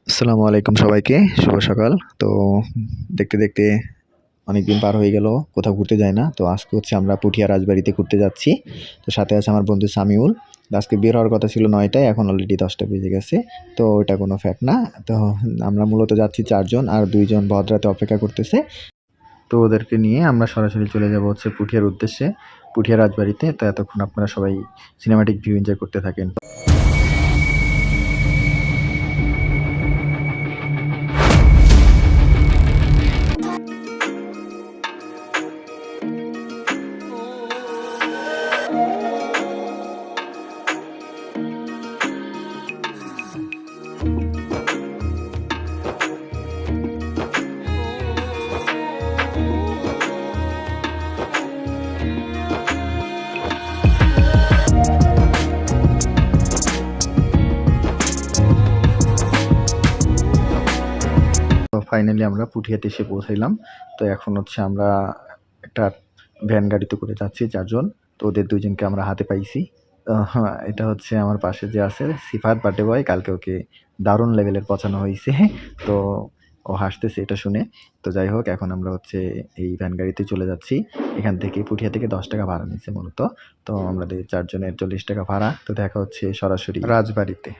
আসসালামু আলাইকুম সবাইকে, শুভ সকাল। তো দেখতে, দেখতে অনেকদিন পার হয়ে গেল, কোথাও ঘুরতে যাই না। তো আজকে হচ্ছে আমরা পুঠিয়া রাজবাড়িতে ঘুরতে যাচ্ছি। তো সাথে আছে আমার বন্ধু সামিউল। তো আজকে বের হওয়ার কথা ছিল ৯ টায়, এখন অলরেডি ১০টা বেজে গেছে। তো ওটা কোনো ফ্যাক্ট না। তো আমরা মূলত যাচ্ছি ৪ জন, আর ২ জন ভদ্রাতে অপেক্ষা করতেছে। তো ওদেরকে নিয়ে আমরা সরাসরি চলে যাব হচ্ছে পুঠিয়ার উদ্দেশ্যে, পুঠিয়া রাজবাড়িতে। তো এতক্ষণ আপনারা সবাই সিনেমাটিক ভিউ এনজয় করতে থাকেন। তো ফাইনালি আমরা পুঠিয়াতে এসে পৌঁছাইলাম। তো এখন হচ্ছে আমরা একটা ভ্যান গাড়িতে করে যাচ্ছি ৪ জন। তো ওদের ২ জনকে আমরা হাতে পাইছি। এটা হচ্ছে আমার পাশে যে আছে সিফাত বার্থডে বয়। কালকে ওকে দারুণ লেভেলের পছানো হইছে। তো ও হাসতেছে এটা শুনে। তো যাই হোক, এখন আমরা হচ্ছে এই ভ্যান গাড়িতে চলে যাচ্ছি। এখান থেকে পুঠিয়া থেকে ৳১০ ভাড়া নিচ্ছে মূলত। তো আমাদের ৪ জনের ৳৪০ ভাড়া। তো দেখা হচ্ছে সরাসরি রাজবাড়িতে।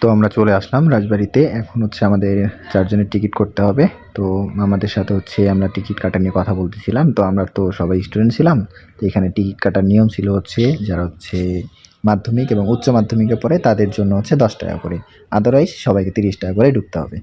তো আমরা চলে আসলাম রাজবাড়িতে। এখন হচ্ছে আমাদের ৪ জনের টিকিট করতে হবে। তো আমাদের সাথে হচ্ছে আমরা টিকিট কাটা নিয়ে কথা বলতেছিলাম। তো আমরা তো সবাই স্টুডেন্ট ছিলাম। তো এখানে টিকিট কাটার নিয়ম ছিল হচ্ছে যারা হচ্ছে মাধ্যমিক এবং উচ্চ মাধ্যমিকে পড়ে তাদের জন্য হচ্ছে ৳১০ করে। আদারওয়াইজ সবাইকে ৳৩০ করে ঢুকতে হবে।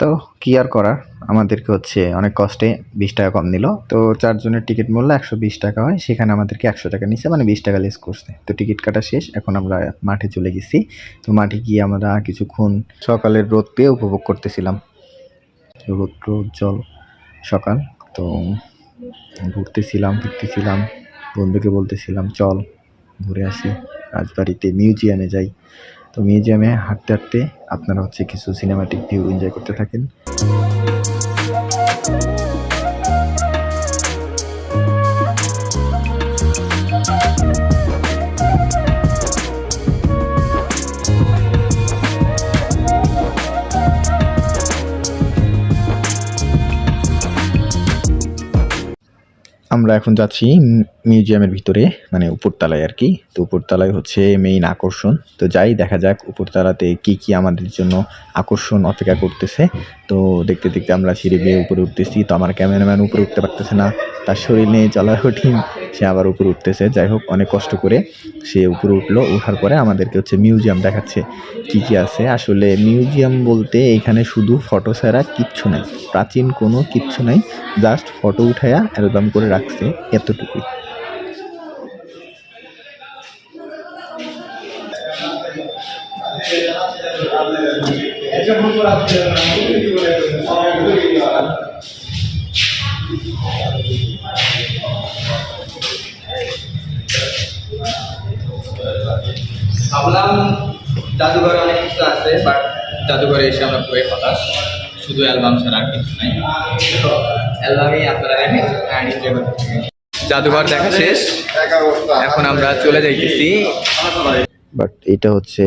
তো কি আর করার, আমাদেরকে হচ্ছে অনেক কষ্টে ৳২০ কম নিল। তো ৪ জনের টিকিট মূল্য ৳১২০ হয়, সেখানে আমাদেরকে ৳১০০ নিছে, মানে ৳২০ লেস করছে। তো টিকিট কাটা শেষ, এখন আমরা মাঠে চলে গেছি। তো মাঠে গিয়ে আমরা কিছুক্ষণ সকালের রোদ পেয়ে উপভোগ করতেছিলাম। রৌদ্রোজ্জ্বল সকাল। তো ঘুরতেছিলাম, ফিরতেছিলাম, বন্ধুকে বলতেছিলাম চল ঘুরে আসি, রাজবাড়িতে মিউজিয়ামে যাই। তো মিউজিয়ামে হাঁটতে হাঁটতে আপনারা হচ্ছে কিছু সিনেমাটিক ভিউ এনজয় করতে থাকেন। আমরা এখন যাচ্ছি মিউজিয়ামের ভিতরে, মানে উপরতলায় আর কি। তো উপরতলায় হচ্ছে মেইন আকর্ষণ। তো যাই, দেখা যাক উপরতলাতে কি কি আমাদের জন্য আকর্ষণ অপেক্ষা করতেছে। তো দেখতে দেখতে আমরা সিঁড়ি বেয়ে উপরে উঠতেছি। তো আমার ক্যামেরাম্যান উপরে উঠতে পারতেছে না, তার শরীর নিয়ে চলা কঠিন, সে আবার উপরে উঠতেছে। যাই হোক, অনেক কষ্ট করে সে উপরে উঠলো। ওঠার পরে আমাদেরকে হচ্ছে মিউজিয়াম দেখাচ্ছে কি কি আছে। আসলে মিউজিয়াম বলতে এখানে শুধু ফটো ছাড়া কিচ্ছু নাই, প্রাচীন কোনো কিচ্ছু নাই, জাস্ট ফটো উঠায়া অ্যালবাম করে রাখছে, এতটুকুই। ভাবলাম জাদুঘরে অনেক কিছু আছে, বাট জাদুঘরে এসে আমরা পুরো হতাশ, শুধু অ্যালবাম ছাড়া আর কিছু নাই। তো অ্যালবামই আপনারা দেখেন অ্যান্ড এনজয় করতে থাকেন। জাদুঘর দেখা শেষ, এখন আমরা চলে যাইতেছি। বাট এটা হচ্ছে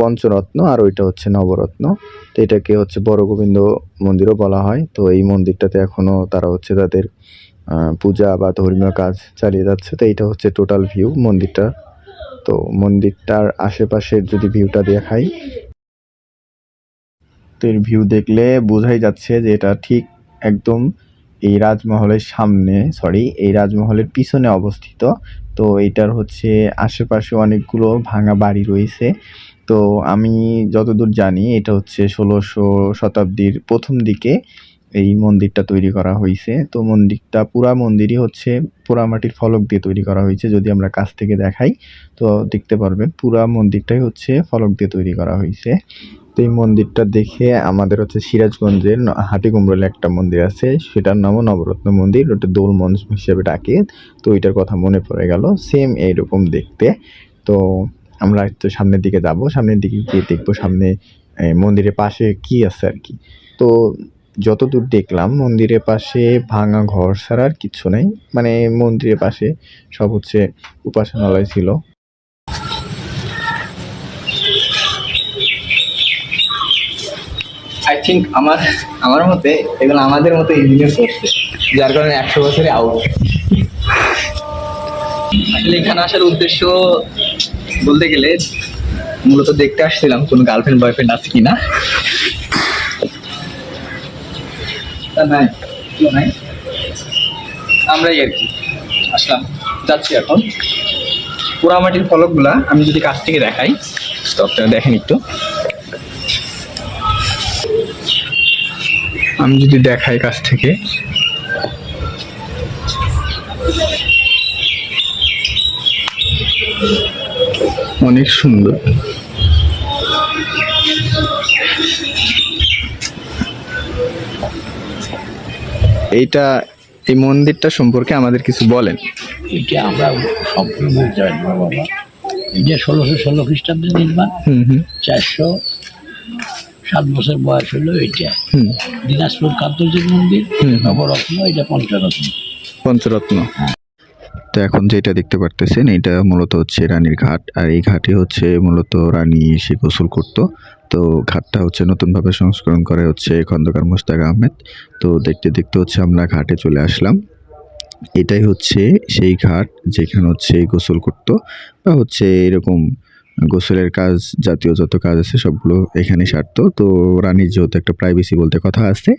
পঞ্চরত্ন আর ওইটা হচ্ছে নবরত্ন। তো এটাকে হচ্ছে বড় গোবিন্দ মন্দিরও বলা হয়। তো এই মন্দিরটাতে এখনো তারা হচ্ছে তাদের পূজা বা ধর্মীয় কাজ চালিয়ে যাচ্ছে। তো এইটা হচ্ছে টোটাল ভিউ মন্দিরটা। তো মন্দিরটার আশেপাশের যদি ভিউটা দেখাই, তো এর ভিউ দেখলে বোঝাই যাচ্ছে যে এটা ঠিক একদম এই রাজমহলের সামনে, এই রাজমহলের পিছনে অবস্থিত। তো এইটার হচ্ছে আশেপাশে অনেকগুলো ভাঙা বাড়ি রয়েছে। তো আমি যতদূর জানি এটা হচ্ছে ১৬০০ শতাব্দীর প্রথম দিকে এই মন্দিরটা তৈরি করা হয়েছে। তো মন্দিরটা, পুরা মন্দিরই হচ্ছে পোড়ামাটির ফলক দিয়ে তৈরি করা হয়েছে। যদি আমরা কাছ থেকে দেখাই তো দেখতে পারবেন পুরা মন্দিরটাই হচ্ছে ফলক দিয়ে তৈরি করা হয়েছে। তো এই মন্দিরটা দেখে আমাদের হচ্ছে সিরাজগঞ্জের হাটিকুমরোলে একটা মন্দির আছে, সেটার নামও নবরত্ন মন্দির, ওটা দোল মঞ্চ হিসেবে ডাকে। তো ওইটার কথা মনে পড়ে গেল, সেম এইরকম দেখতে। তো আমরা একটু সামনের দিকে যাব, সামনের দিকে গিয়ে দেখবো সামনে মন্দিরের পাশে কি আছে আর কি। তো যতদূর দেখলাম মন্দিরের পাশে ভাঙা ঘর ছাড়া আর কিচ্ছু নেই, মানে মন্দিরের পাশে সব হচ্ছে উপাসনালয় ছিল। আই থিঙ্ক আমার মতে এগুলো আমাদের মতো ইঞ্জিনিয়ার করছে, যার কারণে 100 বছরে আউট। আসলে এখানে আসার উদ্দেশ্য বলতে গেলে মূলত দেখতে আসছিলাম কোনো গার্লফ্রেন্ড বয়ফ্রেন্ড আছে কিনা। তা নাই, কেউ নাই, আমরাই আর কি আসলাম, যাচ্ছি এখন। পোড়ামাটির ফলকগুলা আমি যদি কাছ থেকে দেখাই, তো আপনারা দেখেন একটু, আমি যদি দেখাই কাছ থেকে, অনেক সুন্দর। এই মন্দিরটা সম্পর্কে আমাদের কিছু বলেন। এটা আমরা সম্পূর্ণ বলতে পারি না বাবা। এটা 1616 খ্রিস্টাব্দে নির্মাণ। 407 বছর বয়স হলো এইটা। দিনাজপুর কান্তজির মন্দির, নবরত্ন, এটা পঞ্চরত্ন। তো এখন যেটা দেখতে পারতেছেন এটা মূলত হচ্ছে রানীর ঘাট, আর এই ঘাটে হচ্ছে মূলত রানী এসে গোসল করতো। তো ঘাটটা হচ্ছে নতুনভাবে সংস্করণ করে হচ্ছে খন্দকার মোশতাক আহমেদ। তো দেখতে দেখতে হচ্ছে আমরা ঘাটে চলে আসলাম। এটাই হচ্ছে সেই ঘাট যেখানে হচ্ছে গোসল করতো, বা হচ্ছে এরকম গোসলের কাজ জাতীয় যত কাজ আছে সবগুলো এখানে সারতো। তো রানীর যেহেতু একটা প্রাইভেসি বলতে কথা আছে,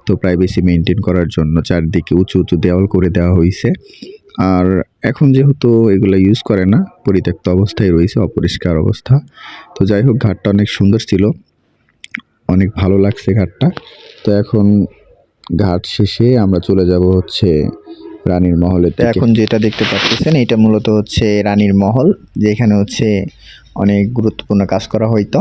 তো প্রাইভেসি মেনটেন করার জন্য চারদিকে উঁচু উঁচু দেওয়াল করে দেওয়া হয়েছে। আর এখন যেহেতু এগুলো ইউজ করে না, পরিত্যক্ত অবস্থায় রয়েছে, অপরিষ্কার অবস্থা। তো যাই হোক, ঘাটটা অনেক সুন্দর ছিল, অনেক ভালো লাগছে ঘাটটা। তো এখন ঘাট শেষে আমরা চলে যাব হচ্ছে রানীর মহলে। এখন যেটা দেখতে পাচ্ছেন এটা মূলত হচ্ছে রানীর মহল, যেখানে হচ্ছে অনেক গুরুত্বপূর্ণ কাজ করা হইতো।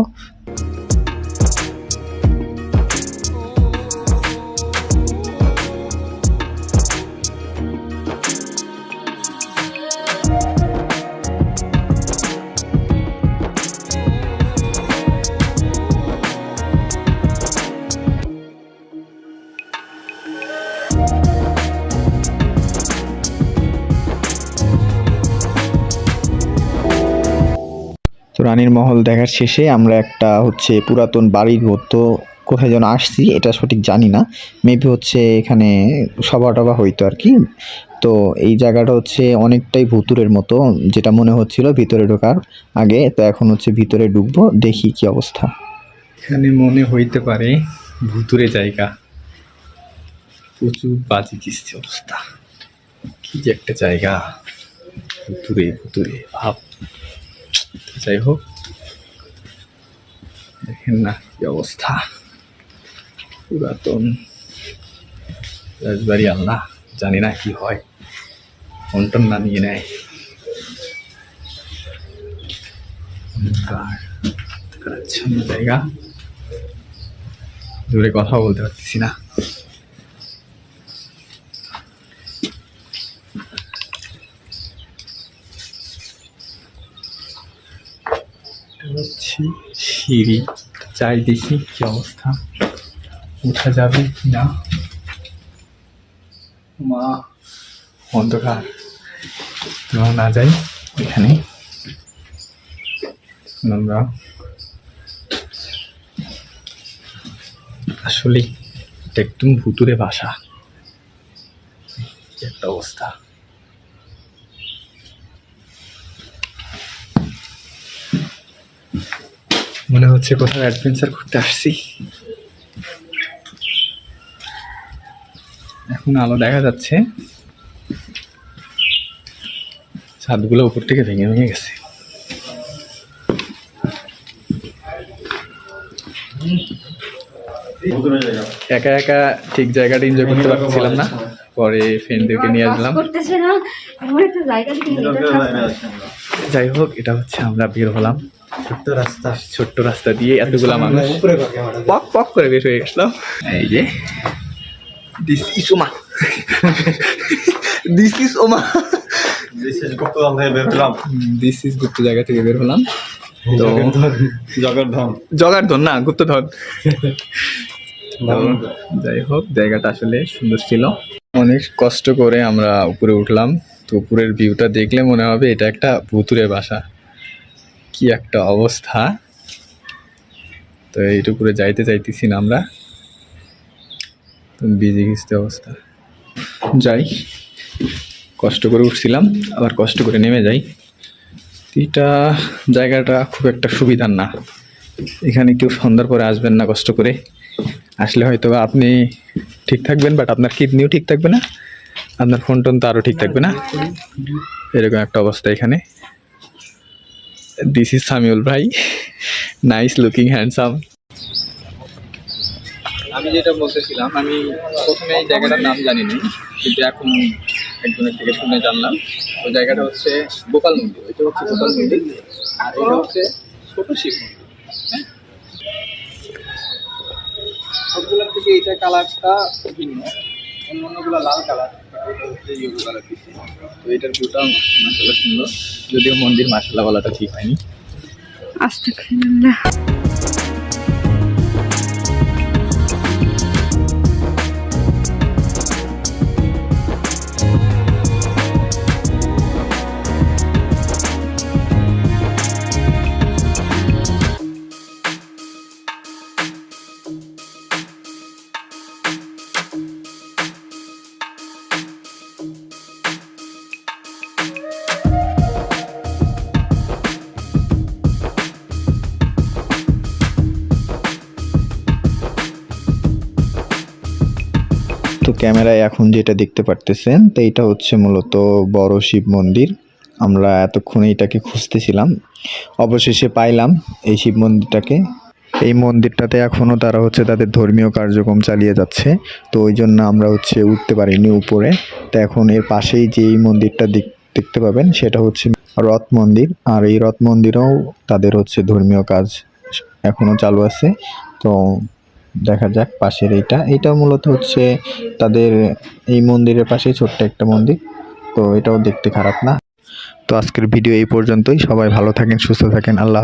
তো রানীর মহল দেখার শেষে আমরা একটা হচ্ছে পুরাতন বাড়ির মতো কোথায় যেন আসছি, এটা সঠিক জানি না, মেবি হচ্ছে এখানে সভা টভা হইতো আর কি। তো এই জায়গাটা হচ্ছে অনেকটাই ভুতুরের মতো, যেটা মনে হচ্ছিল ভিতরে ঢোকার আগে। তো এখন হচ্ছে ভিতরে ঢুকবো, দেখি কি অবস্থা। এখানে মনে হইতে পারে ভুতুরে জায়গা, প্রচুর বাজি কিস্তি অবস্থা, কি যে একটা জায়গা, ভুতুরে ভুতুরে ভাব। যাই হোক, দেখেন না কি অবস্থা, পুরাতন রাজবাড়ি। আল্লাহ জানি না কি হয়, ফোনটন না নিয়ে নেয়। জায়গা দূরে কথা বলতে পারতেছি না। সিঁড়ি, যাই দেখি কি অবস্থা, উঠা যাবে কি না। মা, অন্ধকার, না যাই এখানে। আমরা আসলে একদম ভুতুরে বাসা, একটা অবস্থা। মনে হচ্ছে কোথাও অ্যাডভেঞ্চার করতে আসছি। এখন আলো দেখা যাচ্ছে, ছাদগুলো উপর থেকে ভেঙে ভেঙে গেছে। একা একা ঠিক জায়গাটা এনজয় করতে পারছিলাম না, পরে ফ্রেন্ডদেরকে নিয়ে আসলাম। যাই হোক, এটা হচ্ছে আমরা বের হলাম ছোট্ট রাস্তা দিয়ে, এতগুলা মানুষ পক পক করে বের হয়ে গেছিলাম। এই যে দিস ইজ ওমা, দিস ইজ ওমা। দিস ইজ গুপ্তধন থেকে বের হলাম। দিস ইজ গুপ্ত জায়গা থেকে বের হলাম। তো জগদ্ধাম জগার্ধন না, গুপ্তধন। তো যাই হোক, জায়গাটা আসলে সুন্দর ছিল। অনেক কষ্ট করে আমরা উপরে উঠলাম। তো উপরের ভিউটা দেখলে মনে হবে এটা একটা ভুতুরে বাসা। কি একটা অবস্থা! তো এইটা উপরে যাইতে চাইতেছি না আমরা, বিজি ঘিচতে অবস্থা। যাই, কষ্ট করে উঠছিলাম, আবার কষ্ট করে নেমে যাই। এটা জায়গাটা খুব একটা সুবিধার না। এখানে কেউ সন্ধ্যার পরে আসবেন না কষ্ট করে। আসলে হয়তো বা আপনি ঠিক থাকবেন, বাট আপনার কিডনিও ঠিক থাকবে না, আপনার ফোন টোন তো আরও ঠিক থাকবে না। এরকম একটা অবস্থা এখানে। দিস ইজ সামিউল ভাই, নাইস লুকিং, হ্যান্ডসাম। আমি যেটা বলতেছিলাম, আমি প্রথমে এই জায়গাটার নাম জানি না, কিন্তু এখন একজনের থেকে শুনে জানলাম। ওই জায়গাটা হচ্ছে গোপাল মন্দির। ওইটা হচ্ছে গোপাল মন্দির, আর এটা হচ্ছে ছোট শিব মন্দির। হ্যাঁ, সবগুলোর থেকে এইটা কালারটা ভিন্ন। অন্যান্যগুলো লাল কালার, এটা হচ্ছে ইয়েলো কালার দিচ্ছে। তো এটার ভিউটা মাসাল্লাহ সুন্দর, যদিও মন্দির মাসাল্লাহ বলাটা ঠিক হয়নি। আস্তাগফিরুল্লাহ। তো ক্যামেরায় এখন যেটা দেখতে পারতেছেন, তো এটা হচ্ছে মূলত বড় শিব মন্দির। আমরা এতক্ষণে এটাকে খুঁজতেছিলাম, অবশেষে পাইলাম এই শিব মন্দিরটাকে। এই মন্দিরটাতে এখনও তারা হচ্ছে তাদের ধর্মীয় কার্যক্রম চালিয়ে যাচ্ছে। তো ওই জন্য আমরা হচ্ছে উঠতে পারিনি উপরে। তো এখন এর পাশেই যেই মন্দিরটা দেখতে পাবেন, সেটা হচ্ছে রথ মন্দির। আর এই রথ মন্দিরেও তাদের হচ্ছে ধর্মীয় কাজ এখনও চালু আছে। তো দেখা যাক পাশের এইটা মূলত হচ্ছে তাদের এই মন্দিরের পাশে ছোট্ট একটা মন্দির। তো এটাও দেখতে খারাপ না। তো আজকের ভিডিও এই পর্যন্তই। সবাই ভালো থাকেন, সুস্থ থাকেন। আল্লাহ।